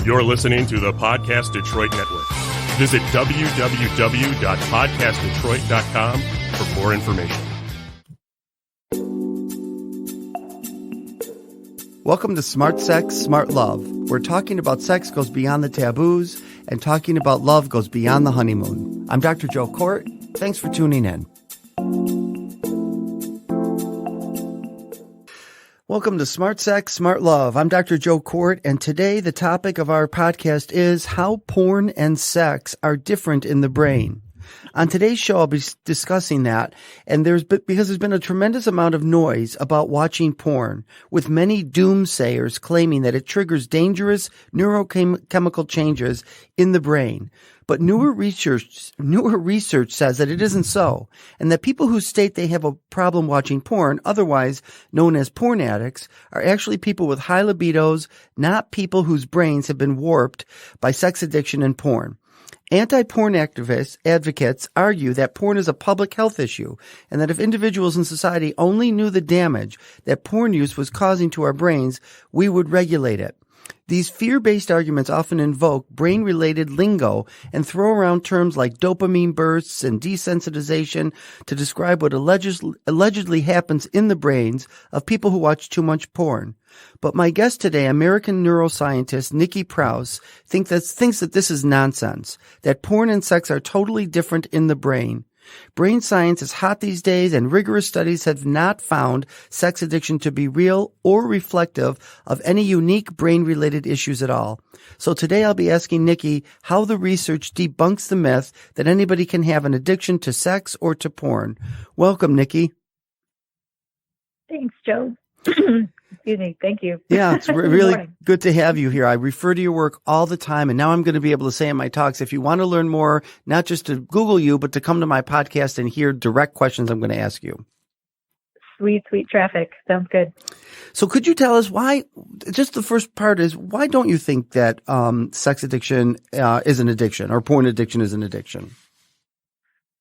You're listening to the Podcast Detroit Network. Visit www.podcastdetroit.com for more information. Welcome to Smart Sex, Smart Love, where talking about sex goes beyond the taboos and talking about love goes beyond the honeymoon. I'm Dr. Joe Kort. Thanks for tuning in. Welcome to Smart Sex, Smart Love. I'm Dr. Joe Kort, and today the topic of our podcast is how porn and sex are different in the brain. On today's show, I'll be discussing that, and because there's been a tremendous amount of noise about watching porn, with many doomsayers claiming that it triggers dangerous neurochemical changes in the brain. But newer research says that it isn't so, and that people who state they have a problem watching porn, otherwise known as porn addicts, are actually people with high libidos, not people whose brains have been warped by sex addiction and porn. Anti-porn advocates argue that porn is a public health issue and that if individuals in society only knew the damage that porn use was causing to our brains, we would regulate it. These fear-based arguments often invoke brain-related lingo and throw around terms like dopamine bursts and desensitization to describe what allegedly happens in the brains of people who watch too much porn. But my guest today, American neuroscientist Nikki Prause, thinks that this is nonsense, that porn and sex are totally different in the brain. Brain science is hot these days, and rigorous studies have not found sex addiction to be real or reflective of any unique brain-related issues at all. So today I'll be asking Nikki how the research debunks the myth that anybody can have an addiction to sex or to porn. Welcome, Nikki. Thanks, Joe. Excuse me. Thank you. Yeah, it's really good to have you here. I refer to your work all the time, and now I'm going to be able to say in my talks, if you want to learn more, not just to Google you, but to come to my podcast and hear direct questions I'm going to ask you. Sweet traffic. Sounds good. So could you tell us why, just the first part is, why don't you think that sex addiction is an addiction or porn addiction is an addiction?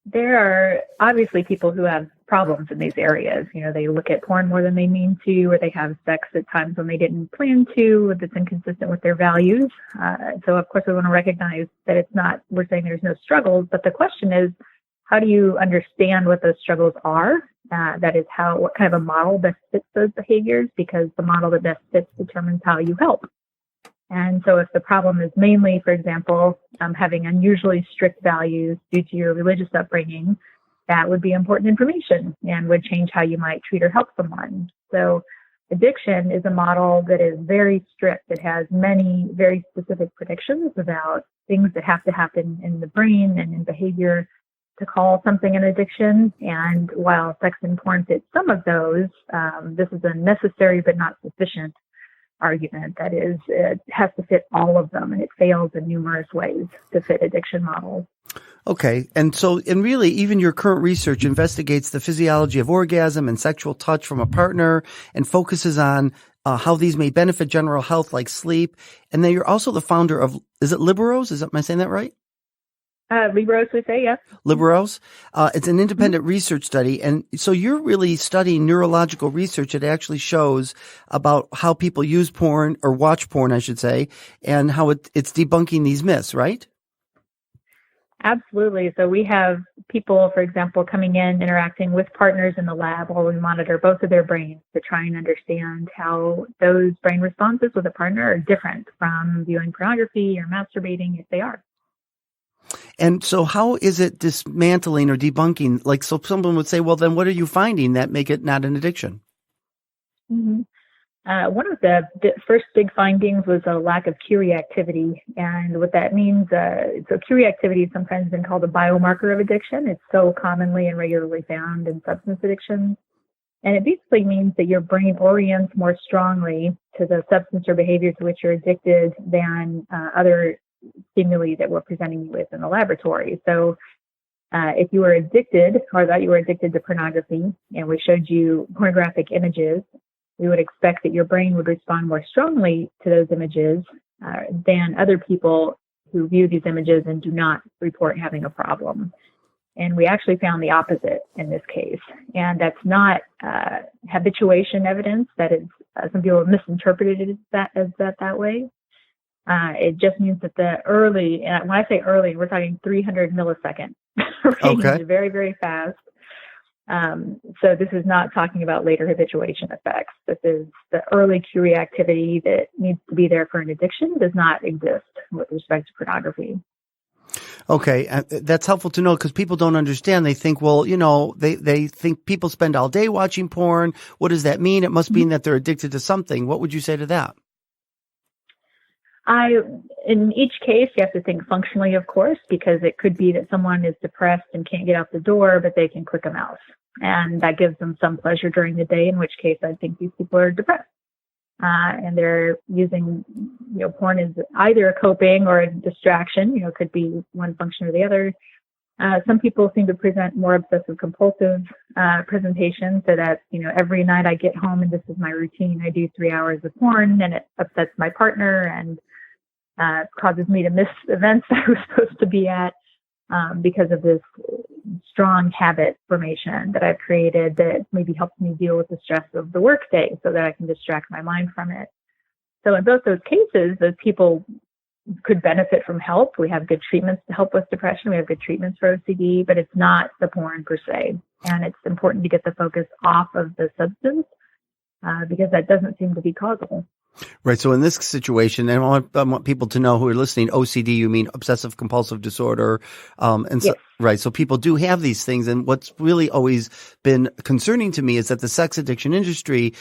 There are obviously people who have problems in these areas. You know, they look at porn more than they mean to, or they have sex at times when they didn't plan to, that's inconsistent with their values. So of course we want to recognize that it's not, we're saying there's no struggles, but the question is, how do you understand what those struggles are? That is what kind of a model best fits those behaviors, because the model that best fits determines how you help. And so if the problem is mainly, for example, having unusually strict values due to your religious upbringing, that would be important information and would change how you might treat or help someone. So addiction is a model that is very strict. It has many very specific predictions about things that have to happen in the brain and in behavior to call something an addiction. And while sex and porn fit some of those, this is a necessary but not sufficient argument. That is, it has to fit all of them, and it fails in numerous ways to fit addiction models. Okay. And really, even your current research investigates the physiology of orgasm and sexual touch from a partner and focuses on how these may benefit general health like sleep. And then you're also the founder of, is it Liberos? Am I saying that right? Liberos, we say, yes. Liberos. It's an independent research study. And so you're really studying neurological research that actually shows about how people use porn, or watch porn, I should say, and how it's debunking these myths, right? Absolutely. So we have people, for example, coming in, interacting with partners in the lab while we monitor both of their brains to try and understand how those brain responses with a partner are different from viewing pornography or masturbating, if they are. And so how is it dismantling or debunking? Like, so someone would say, well, then what are you finding that make it not an addiction? Mm-hmm. One of the first big findings was a lack of cue reactivity. And what that means, so cue reactivity has sometimes been called a biomarker of addiction. It's so commonly and regularly found in substance addiction. And it basically means that your brain orients more strongly to the substance or behavior to which you're addicted than other stimuli that we're presenting you with in the laboratory. So if you were addicted, or that you were addicted to pornography, and we showed you pornographic images, we would expect that your brain would respond more strongly to those images than other people who view these images and do not report having a problem. And we actually found the opposite in this case. And that's not habituation evidence. That is, some people have misinterpreted it that way. It just means that the early, and when I say early, we're talking 300 millisecond range, Okay. very, very fast. So this is not talking about later habituation effects. This is the early cue reactivity that needs to be there for an addiction does not exist with respect to pornography. Okay. That's helpful to know because people don't understand. They think, well, they think people spend all day watching porn. What does that mean? It must mean that they're addicted to something. What would you say to that? In each case, you have to think functionally, of course, because it could be that someone is depressed and can't get out the door, but they can click a mouse. And that gives them some pleasure during the day, in which case I think these people are depressed. And they're using, porn as either a coping or a distraction, it could be one function or the other. Some people seem to present more obsessive compulsive presentation, so that, every night I get home and this is my routine, I do 3 hours of porn and it upsets my partner and causes me to miss events I was supposed to be at because of this strong habit formation that I've created that maybe helps me deal with the stress of the workday so that I can distract my mind from it. So in both those cases, those people could benefit from help. We have good treatments to help with depression. We have good treatments for OCD, but it's not the porn per se. And it's important to get the focus off of the substance because that doesn't seem to be causal. Right. So in this situation, and I want people to know who are listening, OCD, you mean obsessive compulsive disorder. Yes. Right. So people do have these things. And what's really always been concerning to me is that the sex addiction industry,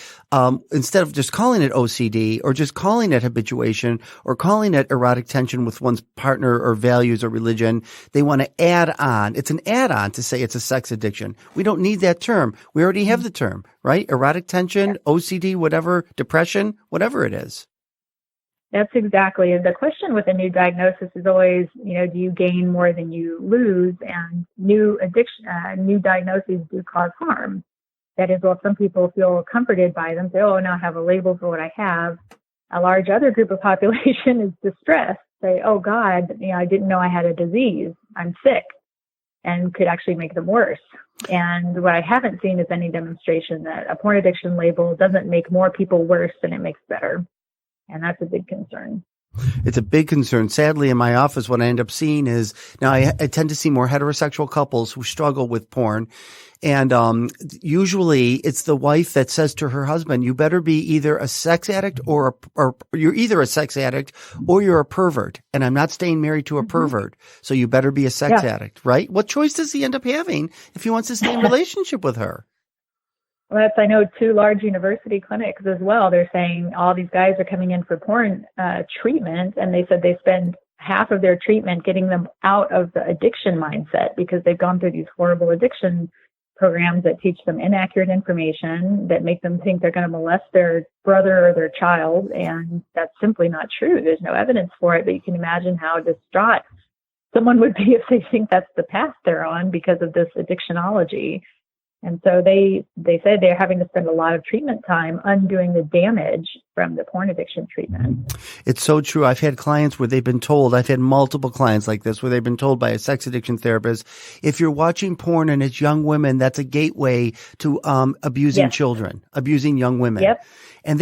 instead of just calling it OCD or just calling it habituation or calling it erotic tension with one's partner or values or religion, they want to add on. It's an add-on to say it's a sex addiction. We don't need that term. We already have the term, right? Erotic tension, OCD, whatever, depression, whatever it is. That's exactly. The question with a new diagnosis is always, do you gain more than you lose? And new diagnoses do cause harm. That is, while some people feel comforted by them, say, oh, now I have a label for what I have. A large other group of population is distressed. Say, oh God, I didn't know I had a disease. I'm sick, and could actually make them worse. And what I haven't seen is any demonstration that a porn addiction label doesn't make more people worse than it makes better. And that's a big concern. It's a big concern. Sadly, in my office, what I end up seeing is now I tend to see more heterosexual couples who struggle with porn. And usually it's the wife that says to her husband, you better be either a sex addict or you're either a sex addict or you're a pervert. And I'm not staying married to a pervert. So you better be a sex addict, right? What choice does he end up having if he wants to stay in relationship with her? Well, I know 2 large university clinics as well. They're saying all these guys are coming in for porn treatment, and they said they spend half of their treatment getting them out of the addiction mindset because they've gone through these horrible addiction programs that teach them inaccurate information that make them think they're going to molest their brother or their child, and that's simply not true. There's no evidence for it, but you can imagine how distraught someone would be if they think that's the path they're on because of this addictionology. And so they said they're having to spend a lot of treatment time undoing the damage from the porn addiction treatment. It's so true. I've had clients where they've been told, I've had multiple clients like this, where they've been told by a sex addiction therapist, if you're watching porn and it's young women, that's a gateway to abusing children, abusing young women. Yep. And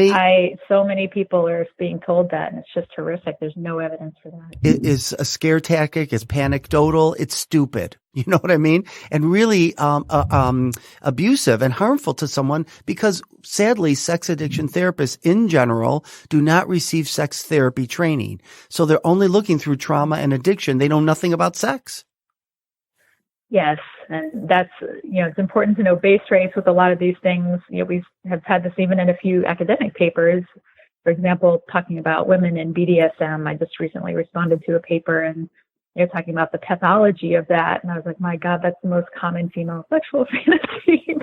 so many people are being told that, and it's just horrific. There's no evidence for that. It is a scare tactic. It's anecdotal. It's stupid. You know what I mean? And really abusive and harmful to someone because sadly, sex addiction therapists in general do not receive sex therapy training. So they're only looking through trauma and addiction. They know nothing about sex. Yes. And that's, it's important to know base rates with a lot of these things. We have had this even in a few academic papers. For example, talking about women in BDSM. I just recently responded to a paper and they're talking about the pathology of that. And I was like, my God, that's the most common female sexual fantasy.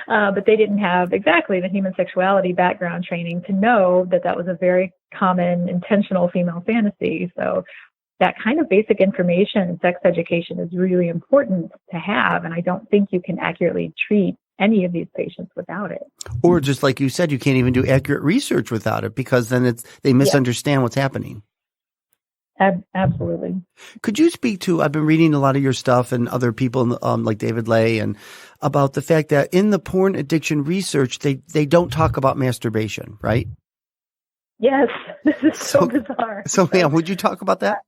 But they didn't have exactly the human sexuality background training to know that that was a very common intentional female fantasy. So that kind of basic information, sex education is really important to have. And I don't think you can accurately treat any of these patients without it. Or just like you said, you can't even do accurate research without it because then they misunderstand what's happening. Absolutely. Could you speak to, I've been reading a lot of your stuff and other people like David Lay and about the fact that in the porn addiction research, they don't talk about masturbation, right? Yes, this is so bizarre. So, yeah, would you talk about that?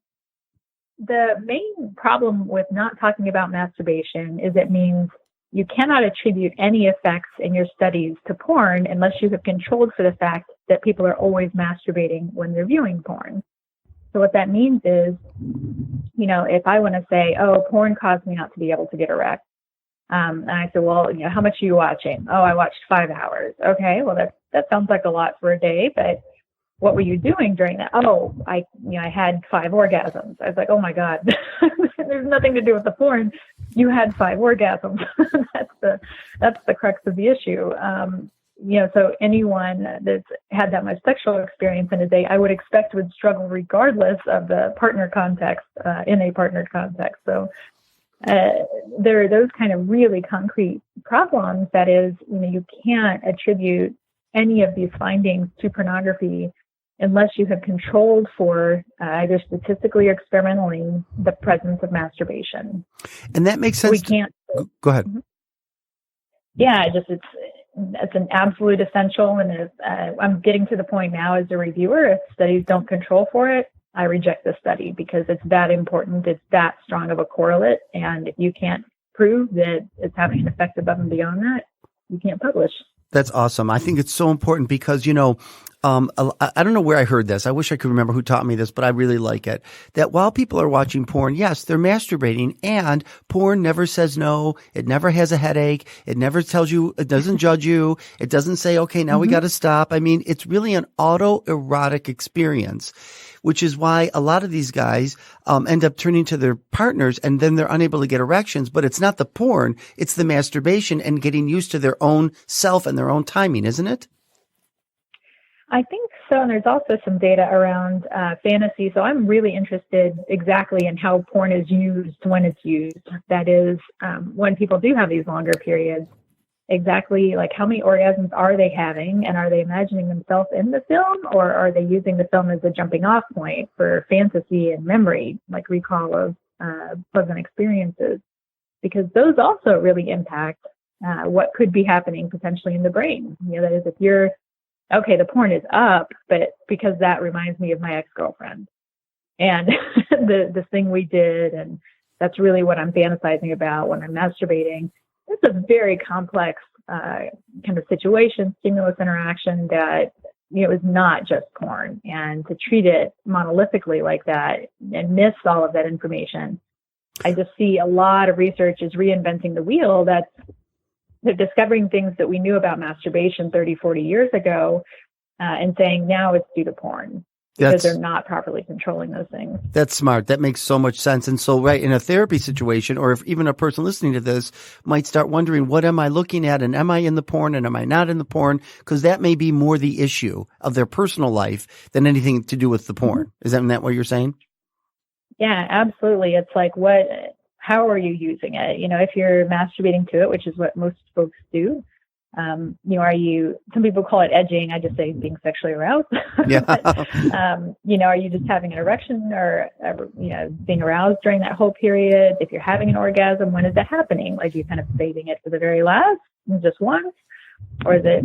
The main problem with not talking about masturbation is it means you cannot attribute any effects in your studies to porn unless you have controlled for the fact that people are always masturbating when they're viewing porn. So what that means is, if I want to say, oh, porn caused me not to be able to get erect. And I said, well, how much are you watching? Oh, I watched 5 hours. Okay, well, that sounds like a lot for a day, but what were you doing during that? Oh, I had 5 orgasms. I was like, oh my God, there's nothing to do with the porn. You had 5 orgasms. that's the crux of the issue. So anyone that's had that much sexual experience in a day, I would expect would struggle regardless of the partner context, in a partnered context. So there are those kind of really concrete problems that is, you can't attribute any of these findings to pornography unless you have controlled for either statistically or experimentally the presence of masturbation. And that makes sense. We can't. Go ahead. Yeah, it's an absolute essential. And if, I'm getting to the point now as a reviewer, if studies don't control for it, I reject the study because it's that important. It's that strong of a correlate. And if you can't prove that it's having an effect above and beyond that, you can't publish. That's awesome. I think it's so important because, I don't know where I heard this. I wish I could remember who taught me this, but I really like it. That while people are watching porn, yes, they're masturbating, and porn never says no. It never has a headache. It never tells you, it doesn't judge you. It doesn't say, okay, now we got to stop. I mean, it's really an autoerotic experience, which is why a lot of these guys end up turning to their partners and then they're unable to get erections. But it's not the porn, it's the masturbation and getting used to their own self and their own timing, isn't it? I think so. And there's also some data around fantasy. So I'm really interested exactly in how porn is used when it's used. That is, when people do have these longer periods, exactly like how many orgasms are they having, and are they imagining themselves in the film, or are they using the film as a jumping off point for fantasy and memory, like recall of pleasant experiences? Because those also really impact what could be happening potentially in the brain. That is, if you're okay, the porn is up, but because that reminds me of my ex-girlfriend and the thing we did, and that's really what I'm fantasizing about when I'm masturbating. It's a very complex kind of situation, stimulus interaction that is not just porn. And to treat it monolithically like that and miss all of that information, I just see a lot of research is reinventing the wheel. They're discovering things that we knew about masturbation 30, 40 years ago and saying now it's due to porn because they're not properly controlling those things. That's smart. That makes so much sense. And so, right, in a therapy situation, or if even a person listening to this might start wondering, what am I looking at? And am I in the porn and am I not in the porn? Because that may be more the issue of their personal life than anything to do with the porn. Isn't that what you're saying? Yeah, absolutely. It's like, how are you using it? If you're masturbating to it, which is what most folks do, some people call it edging. I just say being sexually aroused. Yeah. But, are you just having an erection or, being aroused during that whole period? If you're having an orgasm, when is that happening? Like, you kind of saving it for the very last, just once, or is it,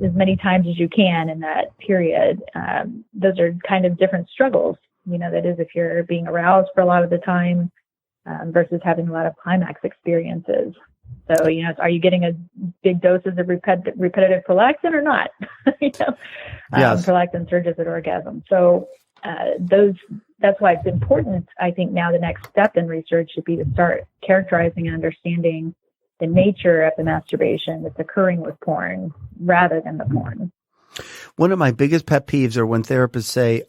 as many times as you can in that period? Those are kind of different struggles. That is, if you're being aroused for a lot of the time, versus having a lot of climax experiences. So, are you getting a big doses of repetitive prolactin or not? Yes. Prolactin surges at orgasm. So that's why it's important. I think now the next step in research should be to start characterizing and understanding the nature of the masturbation that's occurring with porn rather than the porn. One of my biggest pet peeves are when therapists say,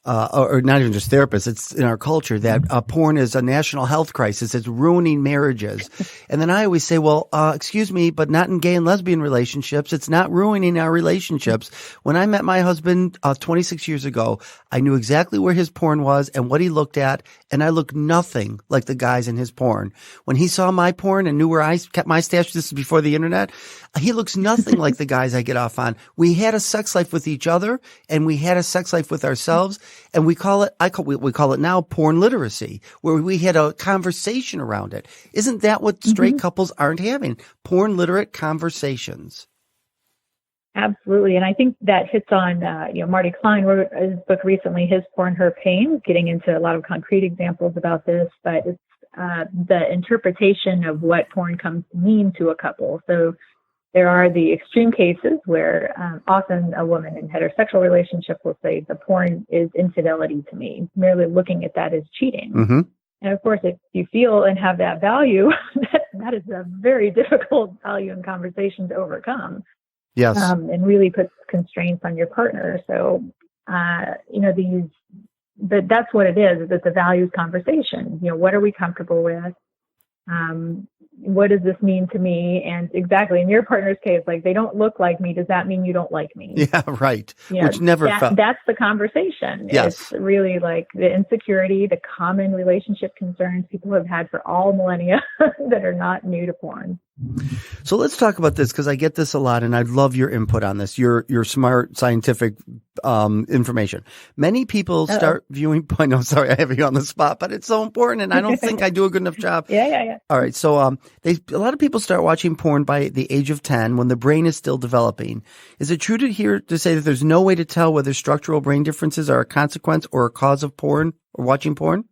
or not even just therapists, it's in our culture that porn is a national health crisis. It's ruining marriages. And then I always say, well, excuse me, but not in gay and lesbian relationships. It's not ruining our relationships. When I met my husband 26 years ago, I knew exactly where his porn was and what he looked at, and I looked nothing like the guys in his porn. When he saw my porn and knew where I kept my stash, this is before the internet, he looks nothing like the guys I get off on. We had a sex life with each other, and we had a sex life with ourselves. And we call it now porn literacy, where we had a conversation around it. Isn't that what straight couples aren't having? Porn literate conversations. Absolutely. And I think that hits on, Marty Klein wrote his book recently, His Porn, Her Pain, getting into a lot of concrete examples about this, but it's the interpretation of what porn comes to mean to a couple. So there are the extreme cases where often a woman in heterosexual relationship will say the porn is infidelity to me, merely looking at that as cheating. Mm-hmm. And of course, if you feel and have that value, that is a very difficult value in conversation to overcome. Yes. And really puts constraints on your partner. So, but that's what it is it's a values conversation. What are we comfortable with? What does this mean to me? And exactly in your partner's case, like they don't look like me. Does that mean you don't like me? Yeah, right. Which never felt. That's the conversation. Yes. It's really like the insecurity, the common relationship concerns people have had for all millennia that are not new to porn. So let's talk about this because I get this a lot and I'd love your input on this, your smart scientific information. Many people start viewing porn. No, sorry, I have you on the spot, but it's so important and I don't think I do a good enough job. Yeah. All right. So a lot of people start watching porn by the age of 10 when the brain is still developing. Is it true to say that there's no way to tell whether structural brain differences are a consequence or a cause of porn or watching porn?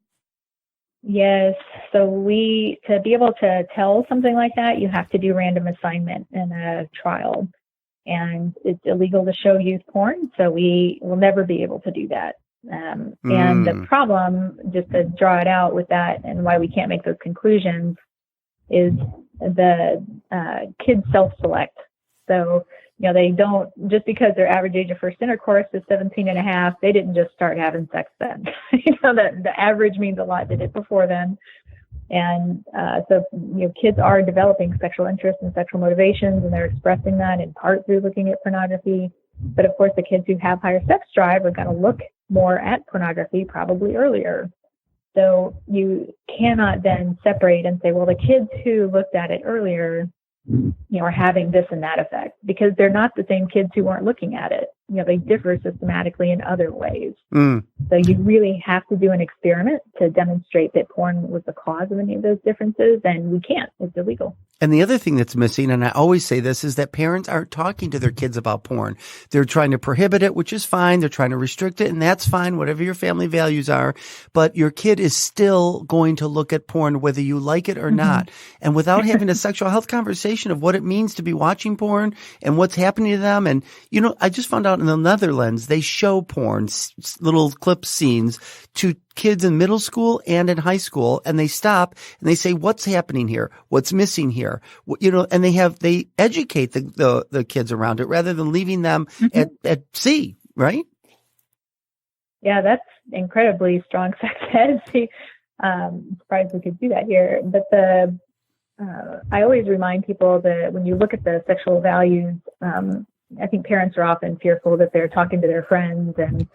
Yes. So to be able to tell something like that, you have to do random assignment in a trial. And it's illegal to show youth porn, so we will never be able to do that. And the problem, just to draw it out with that and why we can't make those conclusions, is the kids self-select. So, they don't, just because their average age of first intercourse is 17 and a half, they didn't just start having sex then. The average means a lot did it before then. And so kids are developing sexual interests and sexual motivations, and they're expressing that in part through looking at pornography. But of course, the kids who have higher sex drive are going to look more at pornography probably earlier. So you cannot then separate and say, well, the kids who looked at it earlier, are having this and that effect, because they're not the same kids who weren't looking at it. They differ systematically in other ways. So you really have to do an experiment to demonstrate that porn was the cause of any of those differences, and we can't. It's illegal. And the other thing that's missing, and I always say this, is that parents aren't talking to their kids about porn. They're trying to prohibit it, which is fine. They're trying to restrict it, and that's fine, whatever your family values are. But your kid is still going to look at porn whether you like it or not. And without having a sexual health conversation of what it means to be watching porn and what's happening to them. And, I just found out in the Netherlands, they show porn, little clip scenes to kids in middle school and in high school, and they stop and they say, what's happening here? What's missing here? And they educate the kids around it rather than leaving them at sea, right? Yeah, that's incredibly strong sex ed. I'm surprised we could do that here. But I always remind people that when you look at the sexual values, I think parents are often fearful that they're talking to their friends and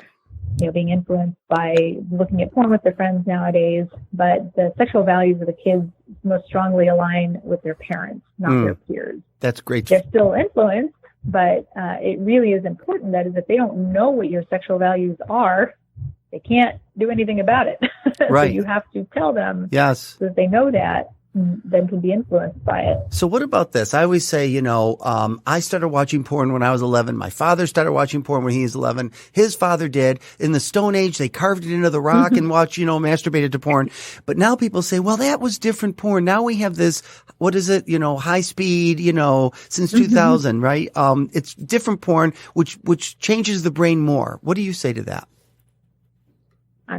being influenced by looking at porn with their friends nowadays. But the sexual values of the kids most strongly align with their parents, not their peers. That's great. They're still influenced, but it really is important that is if they don't know what your sexual values are, they can't do anything about it. Right. So you have to tell them. Yes. So that they know that, then can be influenced by it. So what about this? I always say, I started watching porn when I was 11. My father started watching porn when he was 11. His father did. In the Stone Age, they carved it into the rock and watched, masturbated to porn. But now people say, well, that was different porn. Now we have this, what is it, high speed, since 2000, right? It's different porn, which changes the brain more. What do you say to that?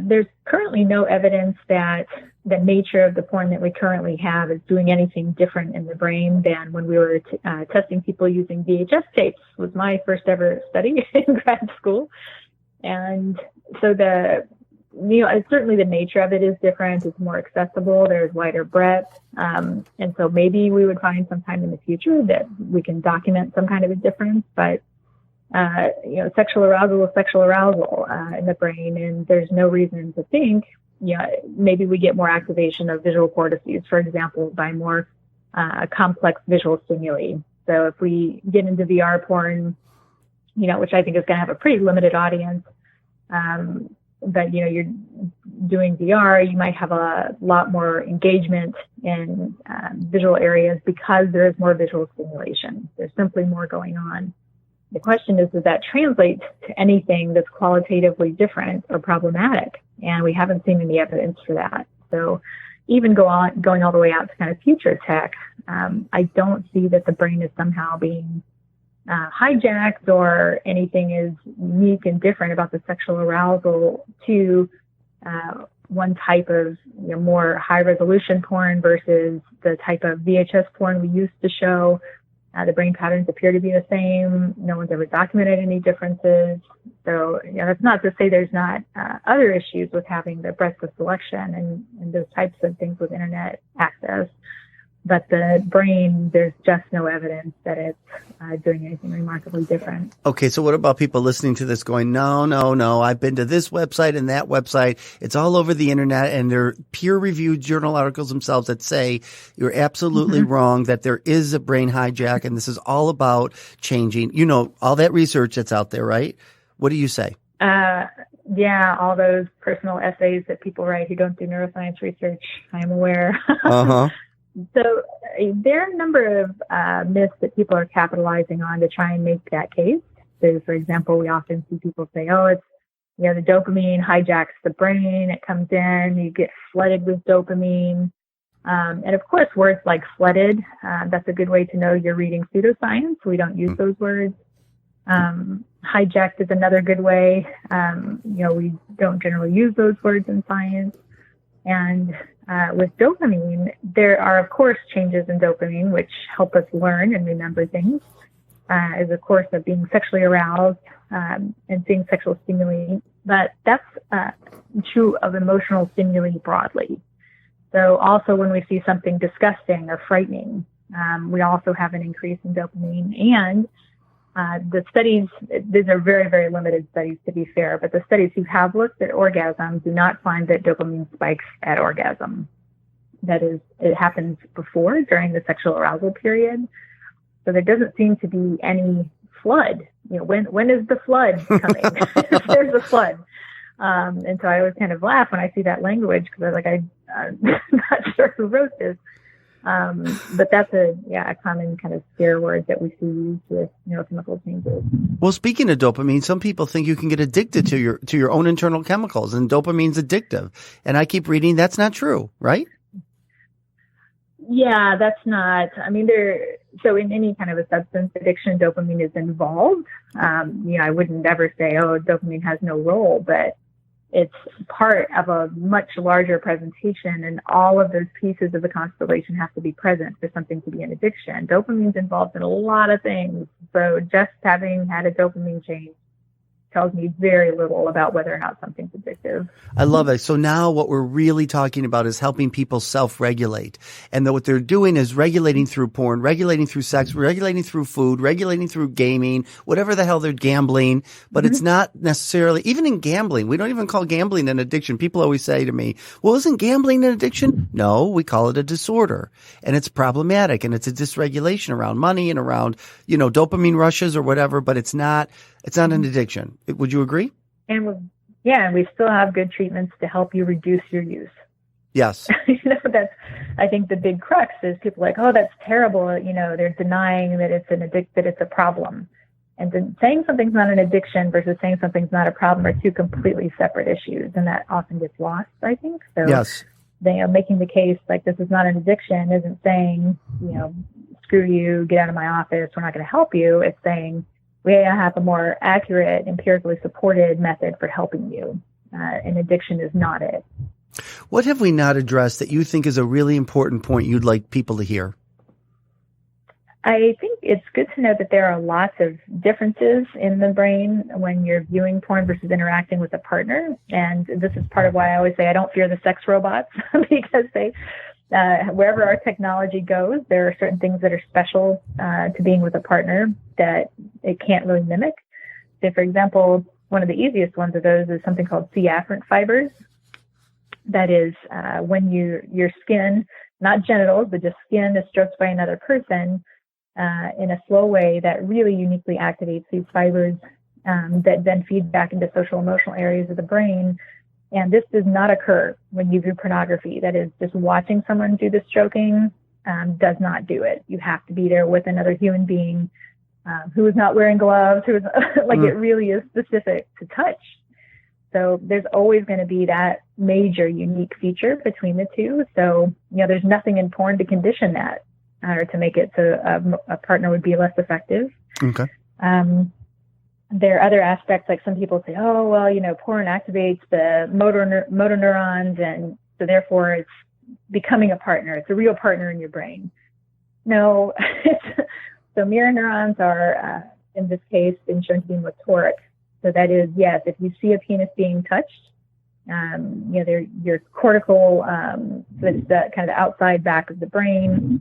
There's currently no evidence that the nature of the porn that we currently have is doing anything different in the brain than when we were testing people using VHS tapes. Was my first ever study in grad school. And so certainly the nature of it is different. It's more accessible. There's wider breadth. And so maybe we would find sometime in the future that we can document some kind of a difference, but sexual arousal is sexual arousal in the brain, and there's no reason to think, maybe we get more activation of visual cortices, for example, by more complex visual stimuli. So if we get into VR porn, which I think is going to have a pretty limited audience, but you're doing VR, you might have a lot more engagement in visual areas because there is more visual stimulation. There's simply more going on. The question is, does that translate to anything that's qualitatively different or problematic? And we haven't seen any evidence for that. So even going all the way out to kind of future tech, I don't see that the brain is somehow being hijacked or anything is unique and different about the sexual arousal to one type of more high resolution porn versus the type of VHS porn we used to show. The brain patterns appear to be the same. No one's ever documented any differences. So, that's not to say there's not other issues with having the breadth of selection and those types of things with internet access. But the brain, there's just no evidence that it's doing anything remarkably different. Okay, so what about people listening to this going, no, I've been to this website and that website. It's all over the internet, and they're peer-reviewed journal articles themselves that say you're absolutely wrong, that there is a brain hijack, and this is all about changing, all that research that's out there, right? What do you say? Yeah, all those personal essays that people write who don't do neuroscience research, I'm aware. So there are a number of myths that people are capitalizing on to try and make that case. So, for example, we often see people say, it's, the dopamine hijacks the brain. It comes in, you get flooded with dopamine. And of course, words like flooded, that's a good way to know you're reading pseudoscience. We don't use those words. Hijacked is another good way. We don't generally use those words in science. And with dopamine, there are, of course, changes in dopamine, which help us learn and remember things, as a course of being sexually aroused and seeing sexual stimuli. But that's true of emotional stimuli broadly. So also when we see something disgusting or frightening, we also have an increase in dopamine. And the studies, these are very, very limited studies to be fair, but the studies who have looked at orgasm do not find that dopamine spikes at orgasm. That is, it happens before, during the sexual arousal period. So there doesn't seem to be any flood. When is the flood coming? There's a flood. And so I always kind of laugh when I see that language because I'm not sure who wrote this. But that's a common kind of scare word that we see used with neurochemical changes. Well, speaking of dopamine, some people think you can get addicted to your own internal chemicals, and dopamine's addictive. And I keep reading that's not true, right? Yeah, that's not. So in any kind of a substance addiction, dopamine is involved. I wouldn't ever say, dopamine has no role, but it's part of a much larger presentation, and all of those pieces of the constellation have to be present for something to be an addiction. Dopamine's involved in a lot of things. So just having had a dopamine change tells me very little about whether or not something's addictive. I love it. So now what we're really talking about is helping people self-regulate. And what they're doing is regulating through porn, regulating through sex, regulating through food, regulating through gaming, whatever the hell they're gambling. But it's not necessarily, even in gambling, we don't even call gambling an addiction. People always say to me, well, isn't gambling an addiction? No, we call it a disorder. And it's problematic, and it's a dysregulation around money and around, dopamine rushes or whatever, but it's not an addiction. Would you agree? And we still have good treatments to help you reduce your use. Yes. That's, I think the big crux is people are like, that's terrible. They're denying that it's that it's a problem. And then saying something's not an addiction versus saying something's not a problem are two completely separate issues. And that often gets lost, I think. So yes. Making the case like this is not an addiction isn't saying, screw you, get out of my office, we're not going to help you. It's saying, we have a more accurate, empirically supported method for helping you. And addiction is not it. What have we not addressed that you think is a really important point you'd like people to hear? I think it's good to know that there are lots of differences in the brain when you're viewing porn versus interacting with a partner. And this is part of why I always say I don't fear the sex robots because wherever our technology goes, there are certain things that are special to being with a partner that it can't really mimic. So, for example, one of the easiest ones of those is something called C-afferent fibers. That is when your skin, not genitals, but just skin is stroked by another person in a slow way that really uniquely activates these fibers that then feed back into social emotional areas of the brain. And this does not occur when you view pornography. That is, just watching someone do the stroking does not do it. You have to be there with another human being who is not wearing gloves, who is like it really is specific to touch. So there's always going to be that major unique feature between the two. So, there's nothing in porn to condition that or to make it so a partner would be less effective. Okay. There are other aspects, like some people say, oh, well, porn activates the motor neurons, and so therefore it's becoming a partner. It's a real partner in your brain. No. So mirror neurons are, in this case, been shown to be motoric. So that is, yes, if you see a penis being touched, your cortical, so it's the kind of the outside back of the brain,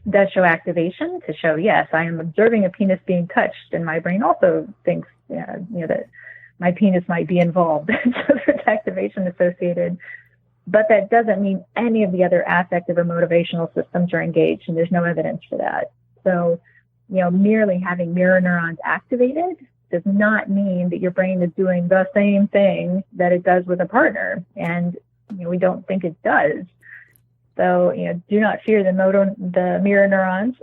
does show activation to show, yes, I am observing a penis being touched, and my brain also thinks, that my penis might be involved. So there's activation associated, but that doesn't mean any of the other affective or motivational systems are engaged, and there's no evidence for that. So, merely having mirror neurons activated does not mean that your brain is doing the same thing that it does with a partner, and we don't think it does. So, do not fear the mirror neurons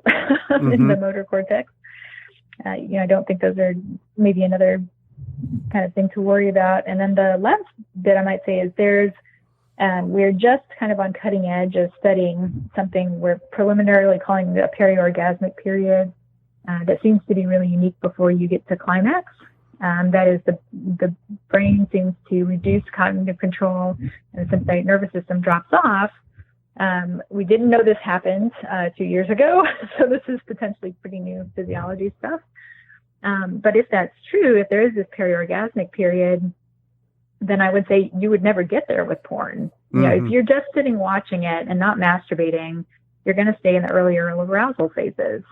in the motor cortex. I don't think those are maybe another kind of thing to worry about. And then the last bit I might say is we're just kind of on cutting edge of studying something we're preliminarily calling the periorgasmic period. That seems to be really unique before you get to climax. That is the brain seems to reduce cognitive control and the sympathetic nervous system drops off. We didn't know this happened 2 years ago, so this is potentially pretty new physiology stuff. But if that's true, if there is this periorgasmic period, then I would say you would never get there with porn. If you're just sitting watching it and not masturbating, you're going to stay in the earlier arousal phases.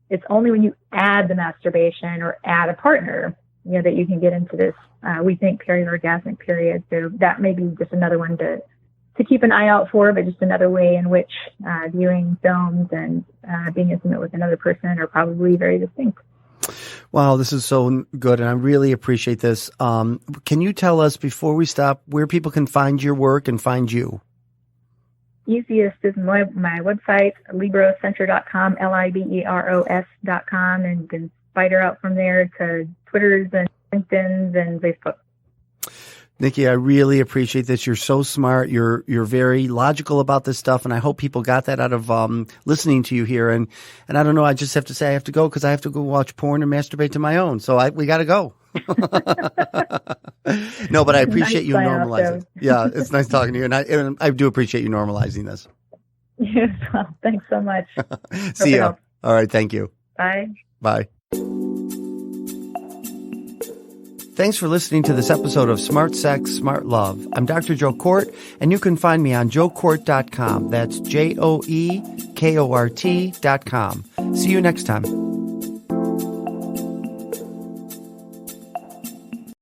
It's only when you add the masturbation or add a partner, that you can get into this, we think, periorgasmic period. So that may be just another one to keep an eye out for, but just another way in which viewing films and being intimate with another person are probably very distinct. Wow, this is so good, and I really appreciate this. Can you tell us, before we stop, where people can find your work and find you? Easiest is my website, Liberocenter.com, Liberos.com, and you can spider out from there to Twitters and LinkedIn's and Facebook. Nikki, I really appreciate this. You're so smart. You're very logical about this stuff, and I hope people got that out of listening to you here. And I don't know, I just have to say I have to go because I have to go watch porn and masturbate to my own. So we got to go. No, but I appreciate you normalizing. Yeah, it's nice talking to you, and I do appreciate you normalizing this. Yes, well, thanks so much. See ya. All right, thank you. Bye. Bye. Thanks for listening to this episode of Smart Sex, Smart Love. I'm Dr. Joe Kort, and you can find me on joekort.com. That's JoeKort.com. See you next time.